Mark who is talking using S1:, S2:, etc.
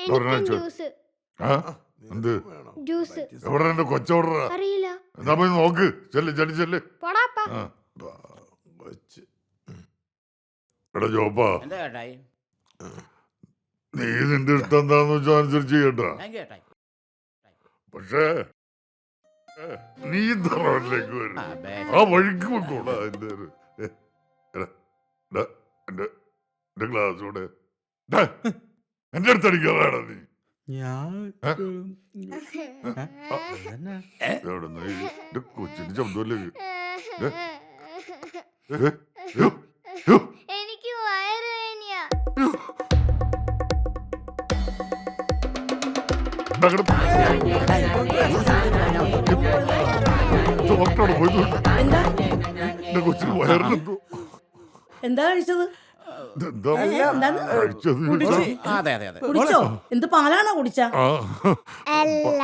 S1: എനിക്കും
S2: ചോ-
S1: ജ്യൂസ്
S2: ആ എന്ത്
S1: ജ്യൂസ്
S2: എവിടെ എന്റെ കൊച്ചോടറ
S1: അറിയില്ല
S2: എന്നാ പോയി നോക്ക് ചെല്ല് ചെല്ല് ചെല്ല്
S1: പോടാപ്പാ
S2: ആ എടാ ജോപ്പാ
S3: എന്താ ചേട്ടായി?
S2: നീ നിന്റെ ഇഷ്ടം എന്താന്ന് വെച്ചാൽ അനുസരിച്ച് ചെയ്യട്ടാ
S3: താങ്ക് യു ചേട്ടായി.
S2: പക്ഷേ നീ തറവാട്ടിലേക്ക് വരും
S3: ആ, ബേ.
S2: ആ വഴിക്ക് വെക്കോടാ എന്റെ എന്റെ ക്ലാസ് കൂടെ എന്റെ അടുത്ത് അടിക്കാറാണ് നീ എവിടെ എന്റെ കൊച്ചിന്റെ ശബ്ദമല്ലേ
S1: എനിക്ക് വയറുവേദനയാ
S2: ഡോക്ടറോട് പോയി
S4: എന്താ
S2: എന്റെ കൊച്ചിന് വയറിനെന്തോ
S4: എന്താ കഴിച്ചത്?
S2: ഇതെന്താ
S4: എന്താണ്?
S2: കഴിച്ചത്
S4: കുടിച്ചോ?
S3: അതെ അതെ അതെ.
S4: കുടിച്ചോ? എന്ത് പാലാണോ കുടിച്ച?
S2: ആ
S1: അല്ല